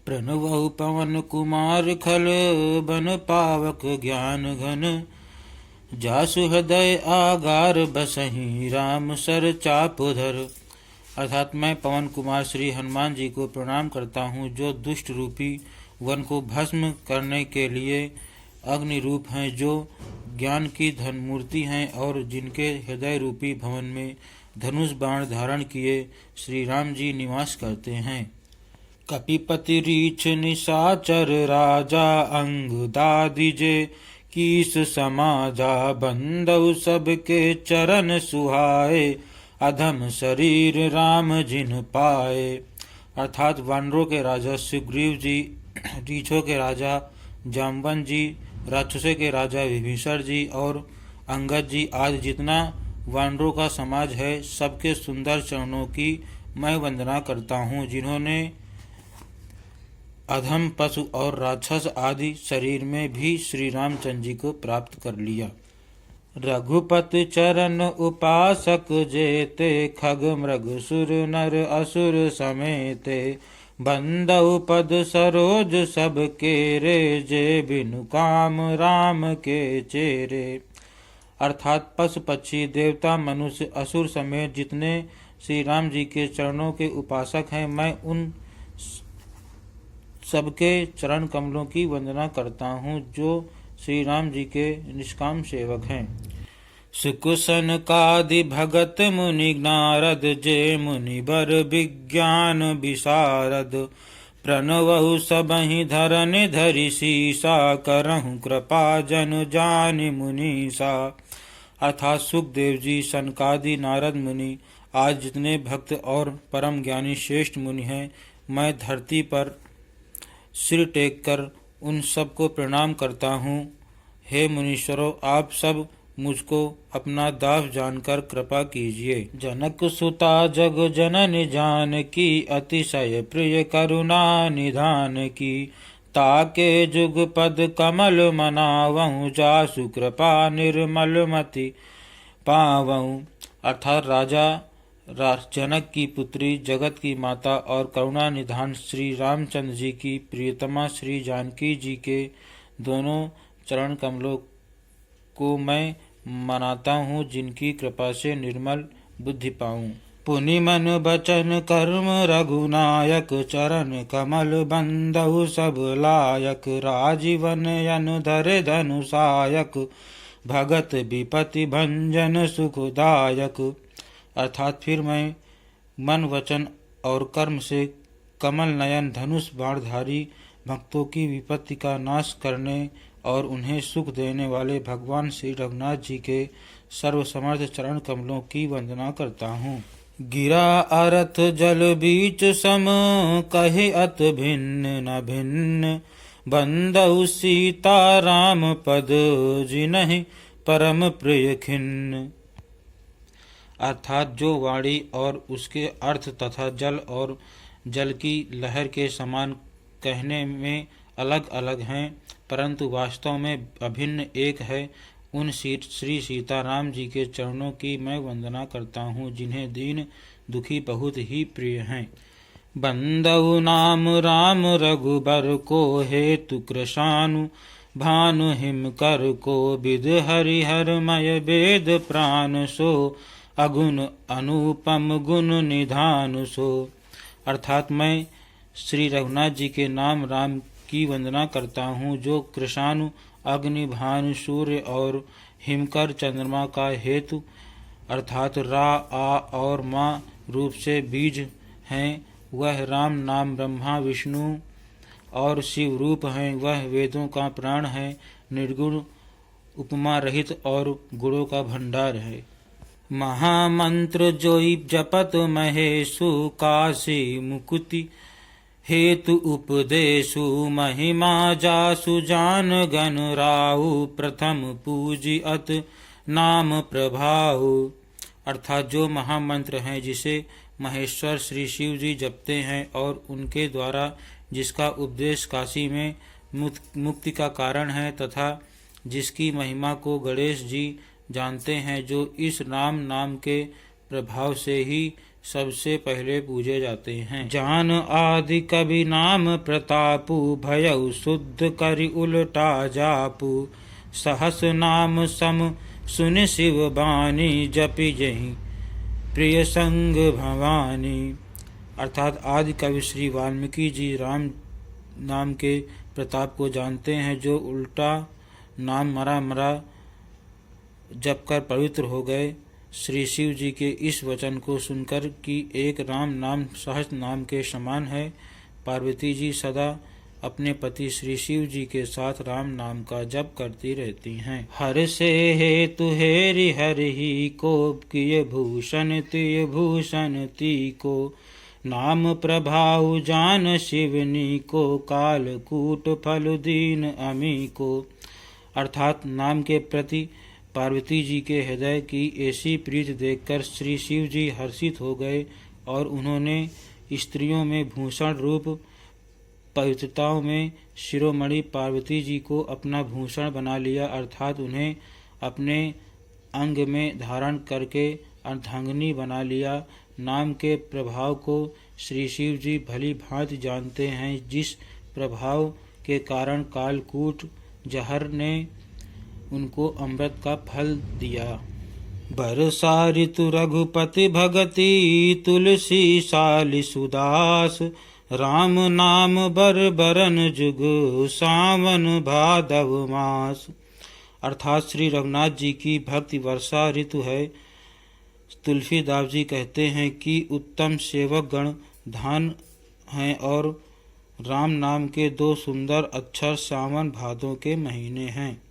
प्रणवहु पवन कुमार खल बन पावक ज्ञान घन जासु हृदय आगार बसहि राम सर चापुधर। अर्थात मैं पवन कुमार श्री हनुमान जी को प्रणाम करता हूँ, जो दुष्ट रूपी वन को भस्म करने के लिए अग्नि रूप हैं, जो ज्ञान की धनमूर्ति हैं और जिनके हृदय रूपी भवन में धनुष बाण धारण किए श्री राम जी निवास करते हैं। कपिपति रीछ निशाचर राजा अंग दादिजे कीस समाजा बंदउ सबके चरण सुहाए अधम शरीर राम जिन पाए। अर्थात वानरों के राजा सुग्रीव जी, रीछों के राजा जाम्बवन जी, राक्षसों के राजा विभीषण जी और अंगद जी आदि जितना वानरों का समाज है, सबके सुंदर चरणों की मैं वंदना करता हूँ, जिन्होंने अधम पशु और राक्षस आदि शरीर में भी श्री रामचंद्र जी को प्राप्त कर लिया। रघुपति चरण उपासक जेते खग मृग सुर नर असुर समेते बंदउ पद सरोज सब केरे जे बिनु काम राम के चेरे। अर्थात पशु पक्षी देवता मनुष्य असुर समेत जितने श्री राम जी के चरणों के उपासक हैं, मैं उन सबके चरण कमलों की वंदना करता हूँ, जो श्री राम जी के निष्काम सेवक हैं। सुकुसन कादि भगत मुनि नारद जे मुनि बर विज्ञान विशारद प्रणवहु सबहि धरन धरि सीसा करहु कृपा जन जानि मुनीसा। अर्थात सुखदेव जी, सनकादि, नारद मुनि आज जितने भक्त और परम ज्ञानी श्रेष्ठ मुनि हैं, मैं धरती पर सिर टेक कर उन सब को प्रणाम करता हूँ। हे मुनीश्वरों, आप सब मुझको अपना दास जानकर कृपा कीजिए। जनक सुता जग जननी जानकी अतिशय प्रिय करुणा निधान की ताके जुग पद कमल मनावहु जासु कृपा निर्मल मति पावहु। अर्थात राजा जनक की पुत्री, जगत की माता और करुणा निधान श्री रामचंद्र जी की प्रियतमा श्री जानकी जी के दोनों चरण कमलों को मैं मनाता हूँ, जिनकी कृपा से निर्मल बुद्धि पाऊँ। पुनि मन बचन कर्म रघुनायक चरण कमल बंदहु सब लायक राजीवन यनु धरे धनुषायक भगत विपति भंजन सुखदायक। अर्थात फिर मैं मन वचन और कर्म से कमल नयन धनुष बाणधारी भक्तों की विपत्ति का नाश करने और उन्हें सुख देने वाले भगवान श्री रघुनाथ जी के सर्वसमर्थ चरण कमलों की वंदना करता हूँ। गिरा अरथ जल बीच सम कहे अत भिन्न न भिन्न बंदउ सीता राम पद जिनहि परम प्रिय खिन्न। अर्थात जो वाणी और उसके अर्थ तथा जल और जल की लहर के समान कहने में अलग अलग हैं, परंतु वास्तव में अभिन्न एक है, उन श्री सीताराम जी के चरणों की मैं वंदना करता हूँ, जिन्हें दीन दुखी बहुत ही प्रिय हैं। बंदउ नाम राम रघुबर को हेतु कृशानु भानु हिम कर को विद हरिहरमय वेद प्राण सो अगुण अनुपम गुण निधान सो। अर्थात मैं श्री रघुनाथ जी के नाम राम की वंदना करता हूँ, जो कृशानु अग्नि भानु सूर्य और हिमकर चंद्रमा का हेतु अर्थात रा आ और माँ रूप से बीज हैं। वह राम नाम ब्रह्मा विष्णु और शिव रूप हैं। वह वेदों का प्राण है, निर्गुण उपमा रहित और गुणों का भंडार है। महामंत्र जोई जपत महेशु काशी मुकुति हेतु उपदेशु महिमा जासु जान गण राहु प्रथम पूजी अत नाम प्रभाहु। अर्थात जो महामंत्र हैं, जिसे महेश्वर श्री शिव जी जपते हैं और उनके द्वारा जिसका उपदेश काशी में मुक्ति का कारण है, तथा जिसकी महिमा को गणेश जी जानते हैं, जो इस राम नाम के प्रभाव से ही सबसे पहले पूजे जाते हैं। जान आदि कवि नाम प्रतापु, भयउ शुद्ध करि उलटा जापु। सहस नाम सम सुन शिव बानी, जपि जहि प्रिय संग भवानी। अर्थात आदि कवि श्री वाल्मीकि जी राम नाम के प्रताप को जानते हैं, जो उल्टा नाम मरा मरा जप कर पवित्र हो गए। श्री शिव जी के इस वचन को सुनकर कि एक राम नाम सहस्र नाम के समान है, पार्वती जी सदा अपने पति श्री शिव जी के साथ राम नाम का जप करती रहती हैं। हर से हेतु हेरि हरि को, किय भूषण तिय भूषण ती को। नाम प्रभाव जान शिवनी को, कालकूट फल दीन अमी को। अर्थात नाम के प्रति पार्वती जी के हृदय की ऐसी प्रीति देखकर श्री शिव जी हर्षित हो गए और उन्होंने स्त्रियों में भूषण रूप पवित्रताओं में शिरोमणि पार्वती जी को अपना भूषण बना लिया, अर्थात उन्हें अपने अंग में धारण करके अर्धांगिनी बना लिया। नाम के प्रभाव को श्री शिव जी भली भांति जानते हैं, जिस प्रभाव के कारण कालकूट जहर ने उनको अमृत का फल दिया। बरसा ऋतु रघुपति भगति, तुलसी सालि सुदास। राम नाम बर बरन जुग, सावन भादव मास। अर्थात श्री रघुनाथ जी की भक्ति वर्षा ऋतु है। तुलसीदास जी कहते हैं कि उत्तम सेवक गण धान हैं और राम नाम के दो सुंदर अक्षर सावन भादों के महीने हैं।